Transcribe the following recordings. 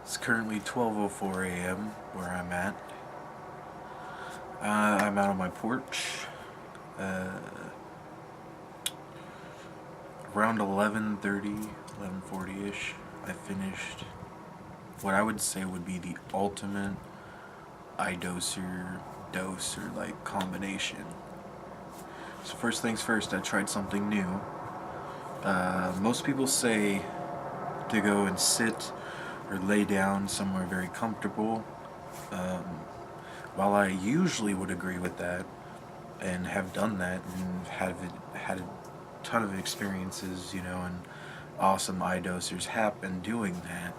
It's currently 12:04 a.m. where I'm at. I'm out on my porch. Uh, Around 11:30, 11:40ish, I finished what I would say would be the ultimate dose or like combination. So first things first, I tried something new. Most people say to go and sit or lay down somewhere very comfortable. Um, while I usually would agree with that and have done that and had a ton of experiences, and awesome eye dosers have been doing that.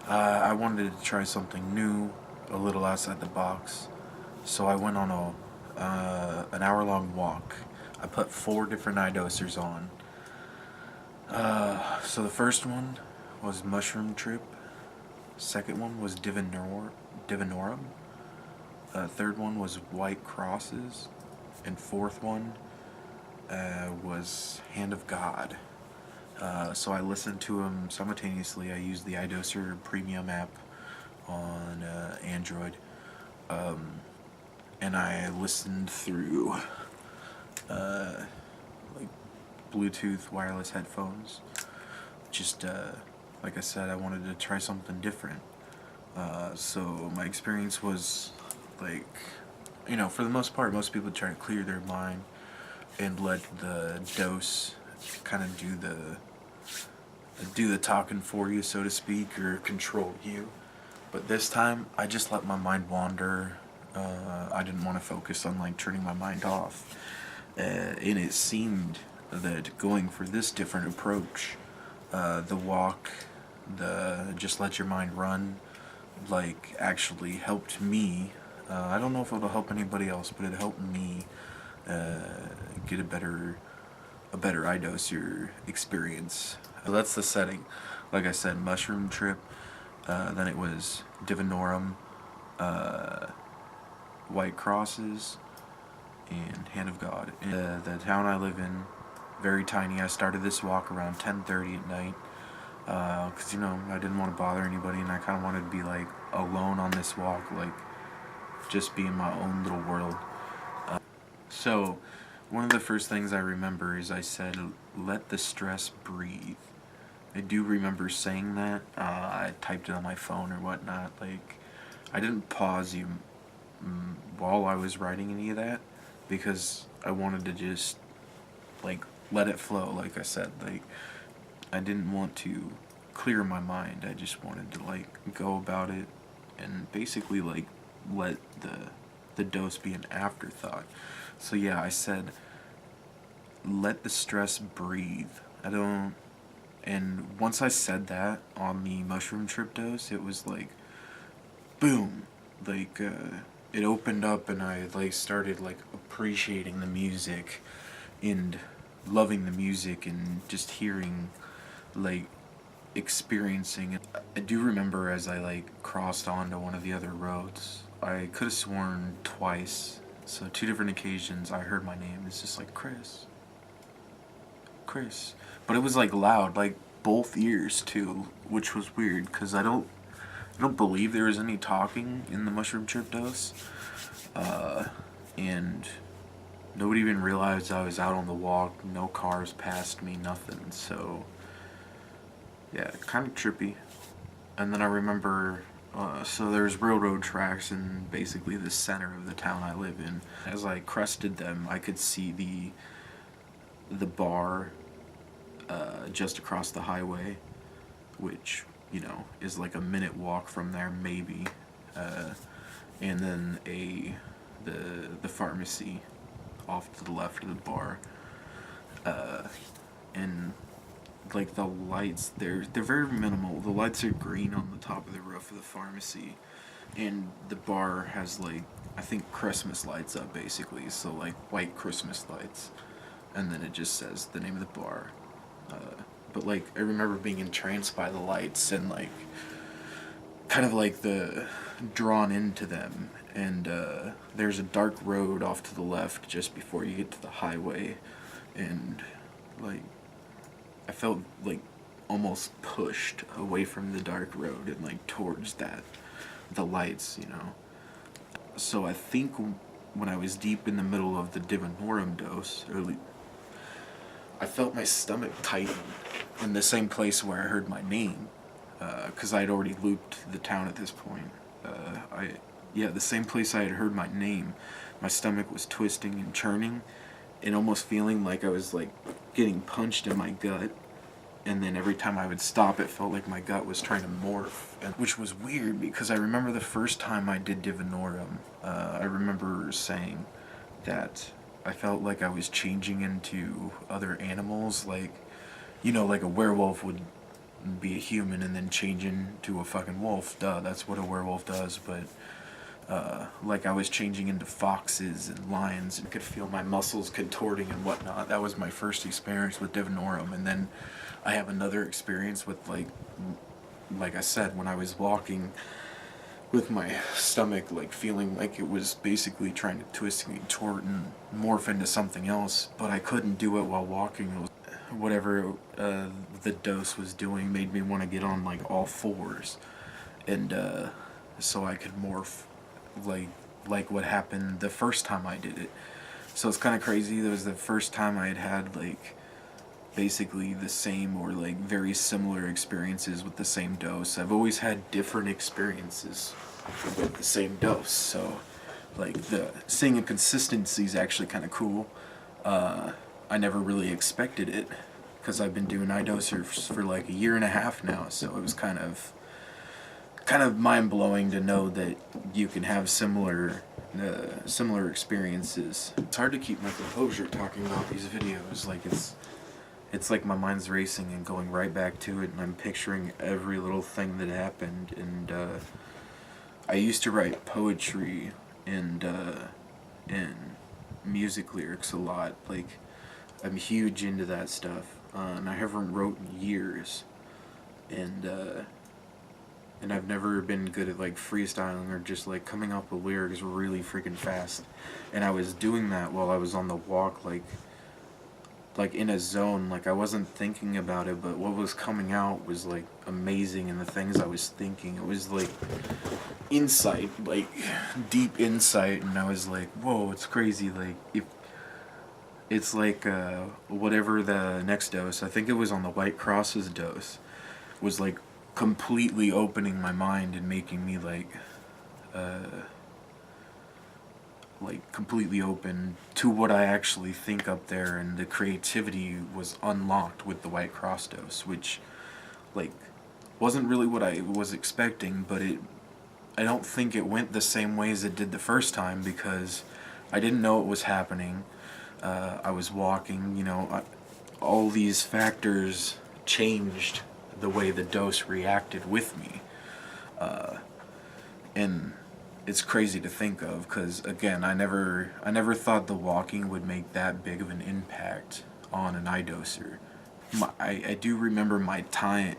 I wanted to try something new, a little outside the box, so I went on an hour-long walk. I put 4 different eye dosers on. So the first one was Mushroom Trip. Second one was Divinorum. Third one was White Crosses. And fourth one was Hand of God. So I listened to them simultaneously. I used the iDoser Premium app on Android. And I listened through like Bluetooth wireless headphones. Just like I said, I wanted to try something different. So my experience was like, for the most part, most people try to clear their mind and let the dose kind of do the talking for you, so to speak, or control you. But this time, I just let my mind wander. I didn't want to focus on like turning my mind off, and it seemed that going for this different approach, the walk, the just let your mind run, like actually helped me. I don't know if it'll help anybody else, but it helped me get a better iDoser experience. So that's the setting. Like I said, Mushroom Trip. Then it was Divinorum, uh, White Crosses, and Hand of God. The town I live in, very tiny. I started this walk around 10:30 at night. Because I didn't want to bother anybody, and I kind of wanted to be like alone on this walk, like just be in my own little world. So, one of the first things I remember is I said, "Let the stress breathe." I do remember saying that. I typed it on my phone or whatnot. Like, I didn't pause you while I was writing any of that because I wanted to just like let it flow. Like I said, like I didn't want to clear my mind. I just wanted to like go about it and basically like let the dose be an afterthought. So yeah, I said let the stress breathe. I don't and once I said that on the mushroom trip dose, it was like boom, like it opened up and I like started like appreciating the music and loving the music and just hearing like experiencing it. I do remember as I like crossed onto one of the other roads, I could have sworn twice. So 2 different occasions I heard my name. It's just like Chris, Chris, but it was like loud, like both ears too, which was weird because I don't believe there was any talking in the mushroom trip dose, and nobody even realized I was out on the walk. No cars passed me, nothing. So yeah, kind of trippy. And then I remember, so there's railroad tracks in basically the center of the town I live in. As I crested them, I could see the bar just across the highway, which is like a minute walk from there, maybe. And then the pharmacy off to the left of the bar, and like the lights, they're very minimal. The lights are green on the top of the roof of the pharmacy, and the bar has like I think Christmas lights up basically, so like white Christmas lights, and then it just says the name of the bar. But like I remember being entranced by the lights and like kind of like the drawn into them, and there's a dark road off to the left just before you get to the highway, and like I felt like almost pushed away from the dark road and like towards the lights, you know. So I think when I was deep in the middle of the divinorum dose, I felt my stomach tighten in the same place where I heard my name, because I'd already looped the town at this point. The same place I had heard my name, my stomach was twisting and churning, and almost feeling like I was like getting punched in my gut. And then every time I would stop, it felt like my gut was trying to morph, which was weird because I remember the first time I did divinorum, I remember saying that I felt like I was changing into other animals, like, you know, like a werewolf would be a human and then change into a fucking wolf. Duh, that's what a werewolf does. But like I was changing into foxes and lions and could feel my muscles contorting and whatnot. That was my first experience with divinorum. And then I have another experience with, like I said, when I was walking with my stomach, like feeling like it was basically trying to twist and contort and morph into something else, but I couldn't do it while walking. Whatever the dose was doing made me want to get on like all fours, and so I could morph like what happened the first time I did it. So it's kind of crazy. That was the first time I had like basically the same or like very similar experiences with the same dose. I've always had different experiences with the same dose, so like seeing a consistency is actually kind of cool. I never really expected it because I've been doing iDoser for like a year and a half now, so it was kind of mind-blowing to know that you can have similar experiences. It's hard to keep my composure talking about these videos. Like it's like my mind's racing and going right back to it, and I'm picturing every little thing that happened. And I used to write poetry and music lyrics a lot. Like, I'm huge into that stuff, and I haven't wrote in years. And I've never been good at like freestyling or just like coming up with lyrics really freaking fast. And I was doing that while I was on the walk, like in a zone. Like, I wasn't thinking about it, but what was coming out was like amazing, and the things I was thinking, it was like insight, like deep insight. And I was like, whoa, it's crazy. Like, if it's like whatever the next dose, I think it was on the White Cross's dose, was like completely opening my mind and making me like completely open to what I actually think up there, and the creativity was unlocked with the White Cross dose, which like wasn't really what I was expecting. But I don't think it went the same way as it did the first time, because I didn't know it was happening. I was walking, you know, all these factors changed the way the dose reacted with me, and it's crazy to think of, because again, I never thought the walking would make that big of an impact on an iDoser. I do remember my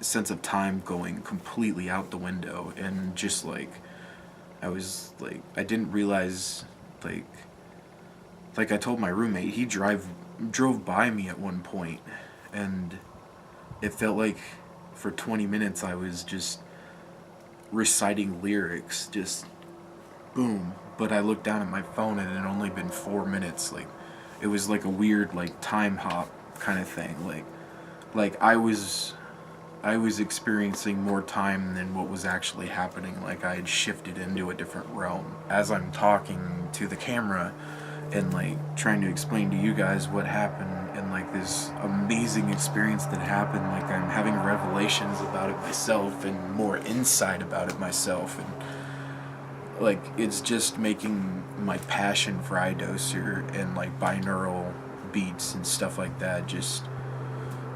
sense of time going completely out the window, and just like I was like, I didn't realize, like I told my roommate, he drove by me at one point, and it felt like for 20 minutes I was just reciting lyrics, just boom. But I looked down at my phone and it had only been 4 minutes. Like, it was like a weird like time hop kind of thing. Like I was experiencing more time than what was actually happening. Like, I had shifted into a different realm. As I'm talking to the camera and like trying to explain to you guys what happened, and like this amazing experience that happened, like I'm having revelations about it myself and more insight about it myself, and like it's just making my passion for iDoser and like binaural beats and stuff like that just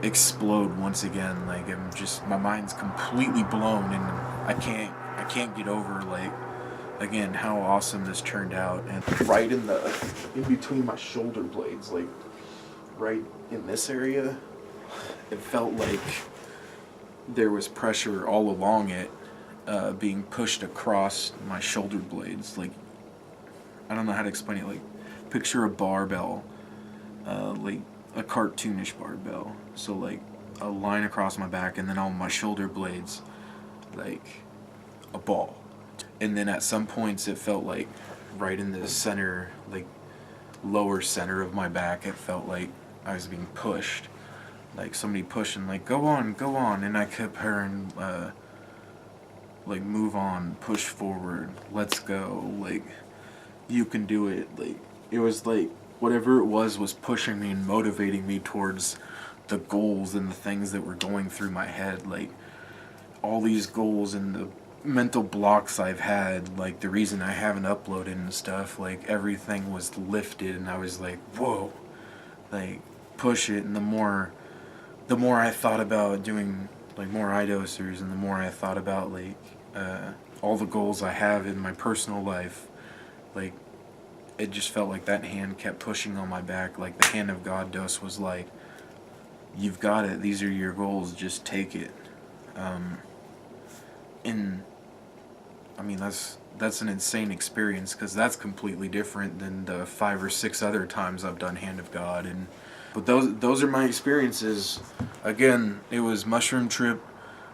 explode once again. Like, I'm just, my mind's completely blown, and I can't get over, like, again, how awesome this turned out. And right in between my shoulder blades, like right in this area, it felt like there was pressure all along it, being pushed across my shoulder blades. Like, I don't know how to explain it. Like, picture a barbell, like a cartoonish barbell. So like a line across my back, and then on my shoulder blades, like a ball. And then at some points it felt like right in the center, like lower center of my back, it felt like I was being pushed, like somebody pushing, like go on, and I kept hearing like move on, push forward, let's go, like you can do it. Like it was like whatever it was pushing me and motivating me towards the goals and the things that were going through my head, like all these goals and the mental blocks I've had, like the reason I haven't uploaded and stuff, like everything was lifted, and I was like, whoa, like push it. And the more I thought about doing like more iDosers, and the more I thought about like all the goals I have in my personal life, like it just felt like that hand kept pushing on my back, like the hand of God dose was like, you've got it, these are your goals, just take it. And I mean, that's an insane experience, because that's completely different than the 5 or 6 other times I've done Hand of God. But those are my experiences. Again, it was Mushroom Trip,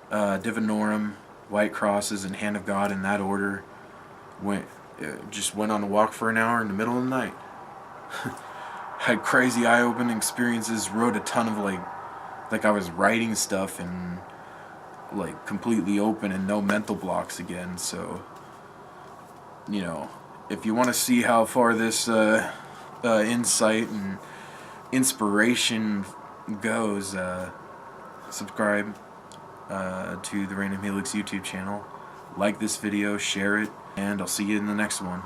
Divinorum, White Crosses, and Hand of God in that order. Just went on a walk for an hour in the middle of the night. Had crazy eye-opening experiences. Wrote a ton of like I was writing stuff, and like completely open and no mental blocks again. So, you know, if you want to see how far this insight and inspiration goes, subscribe to the Random Helix YouTube channel, like this video, share it, and I'll see you in the next one.